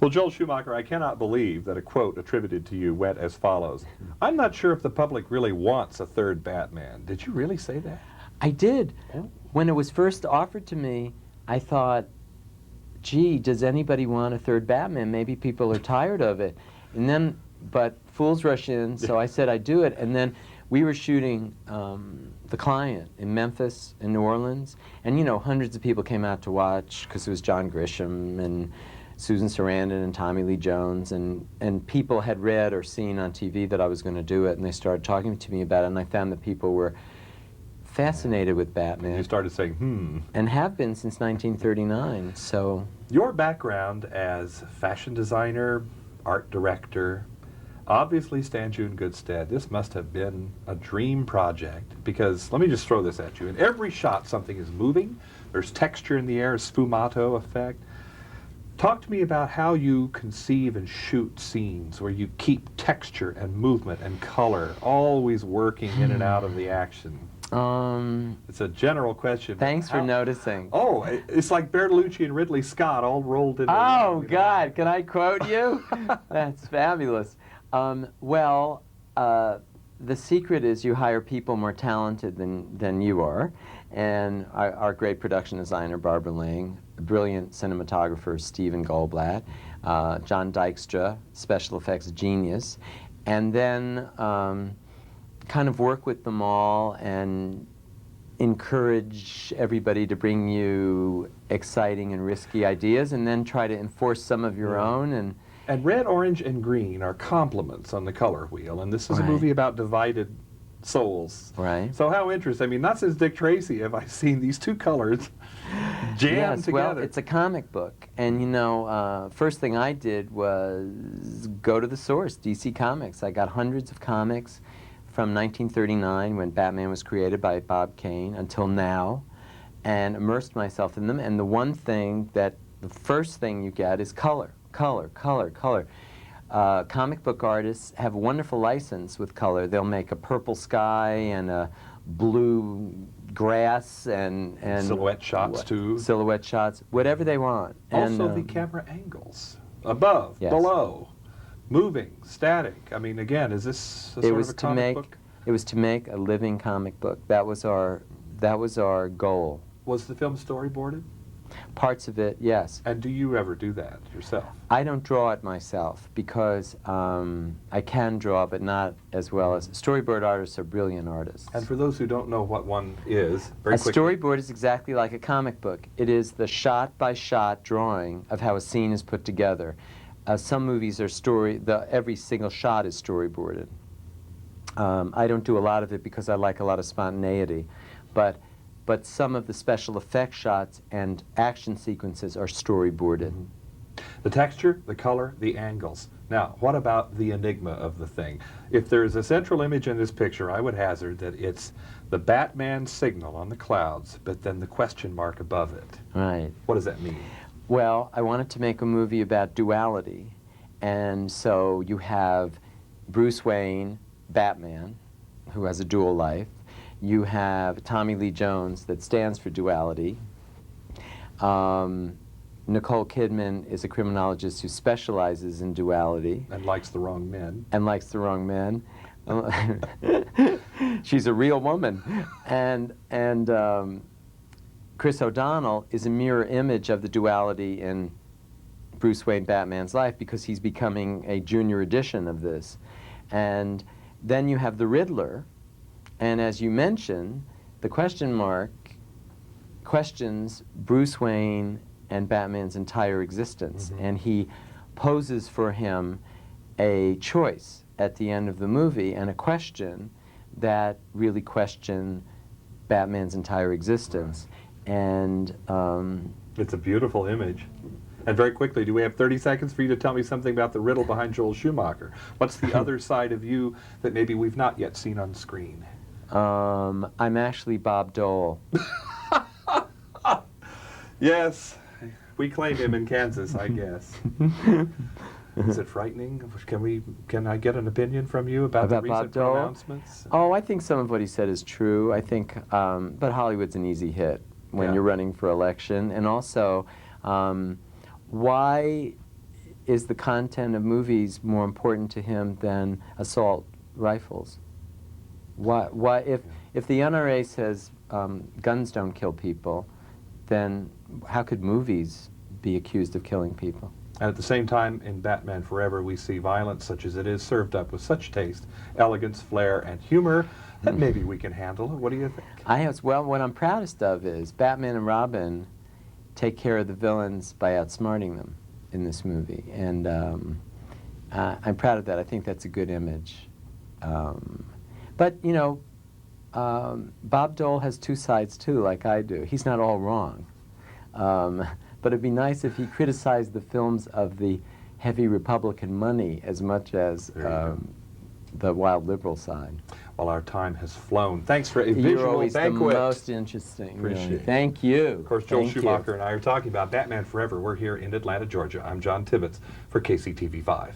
Well, Joel Schumacher, I cannot believe that a quote attributed to you went as follows. I'm not sure if the public really wants a third Batman. Did you really say that? I did. Oh. When it was first offered to me, I thought, gee, does anybody want a third Batman? Maybe people are tired of it. And then, but fools rush in, so I said I'd do it. And then we were shooting The Client in Memphis, in New Orleans. And, you know, hundreds of people came out to watch because it was John Grisham and Susan Sarandon and Tommy Lee Jones. And people had read or seen on TV that I was going to do it, and they started talking to me about it. And I found that people were fascinated with Batman. You started saying, And have been since 1939, so... Your background as fashion designer, art director, obviously stands you in good stead. This must have been a dream project, because, let me just throw this at you. In every shot, something is moving. There's texture in the air, a sfumato effect. Talk to me about how you conceive and shoot scenes where you keep texture and movement and color always working in and out of the action. It's a general question. Thanks for noticing. Oh, it's like Bertolucci and Ridley Scott all rolled into one. Oh, God, can I quote you? That's fabulous. Well, the secret is you hire people more talented than you are. And our great production designer, Barbara Ling, brilliant cinematographer, Stephen Goldblatt, John Dykstra, special effects genius, and then kind of work with them all and encourage everybody to bring you exciting and risky ideas, and then try to enforce some of your own. And red, orange, and green are complements on the color wheel, and this is a movie about divided souls. Right. So how interesting. I mean, not since Dick Tracy have I seen these two colors jammed together. Well, it's a comic book, and you know, first thing I did was go to the source, DC Comics. I got hundreds of comics from 1939, when Batman was created by Bob Kane, until now, and immersed myself in them. And the first thing you get is color, color, color, color. Comic book artists have a wonderful license with color. They'll make a purple sky and a blue grass and silhouette shots too. Silhouette shots, whatever they want. Also the camera angles, above, below, moving, static. I mean, again, is this a sort of a comic book? It was to make a living comic book. That was our goal. Was the film storyboarded? Parts of it, yes. And do you ever do that yourself? I don't draw it myself because I can draw, but not as well as... Storyboard artists are brilliant artists. And for those who don't know what one is, very quickly... A storyboard is exactly like a comic book. It is the shot-by-shot drawing of how a scene is put together. Some movies are every single shot is storyboarded. I don't do a lot of it because I like a lot of spontaneity, but some of the special effects shots and action sequences are storyboarded. The texture, the color, the angles. Now, what about the enigma of the thing? If there's a central image in this picture, I would hazard that it's the Batman signal on the clouds, but then the question mark above it. Right. What does that mean? Well, I wanted to make a movie about duality, and so you have Bruce Wayne, Batman, who has a dual life. You have Tommy Lee Jones, that stands for duality. Nicole Kidman is a criminologist who specializes in duality. And likes the wrong men. And likes the wrong men. She's a real woman. And Chris O'Donnell is a mirror image of the duality in Bruce Wayne, Batman's life, because he's becoming a junior edition of this. And then you have the Riddler. And as you mentioned, the question mark questions Bruce Wayne and Batman's entire existence. And he poses for him a choice at the end of the movie, and a question that really questions Batman's entire existence. And it's a beautiful image. And very quickly, do we have 30 seconds for you to tell me something about the riddle behind Joel Schumacher? What's the other side of you that maybe we've not yet seen on screen? I'm actually Bob Dole. Yes, we claim him in Kansas, I guess. Is it frightening? Can I get an opinion from you about the recent pronouncements? Oh, I think some of what he said is true. I think, but Hollywood's an easy hit when you're running for election. And also, why is the content of movies more important to him than assault rifles? Why if the NRA says guns don't kill people, then how could movies be accused of killing people? And at the same time, in Batman Forever, we see violence such as it is served up with such taste, elegance, flair, and humor that maybe we can handle it. What do you think? Well, what I'm proudest of is Batman and Robin take care of the villains by outsmarting them in this movie, and I'm proud of that. I think that's a good image. But you know, Bob Dole has two sides too, like I do. He's not all wrong. But it'd be nice if he criticized the films of the heavy Republican money as much as the wild liberal side. Well, our time has flown. Thanks for a You're visual always banquet. the most interesting. Appreciate Really. it. Thank you. Of course, Joel Thank you. Schumacher and I are talking about Batman Forever. We're here in Atlanta, Georgia. I'm John Tibbetts for KCTV5.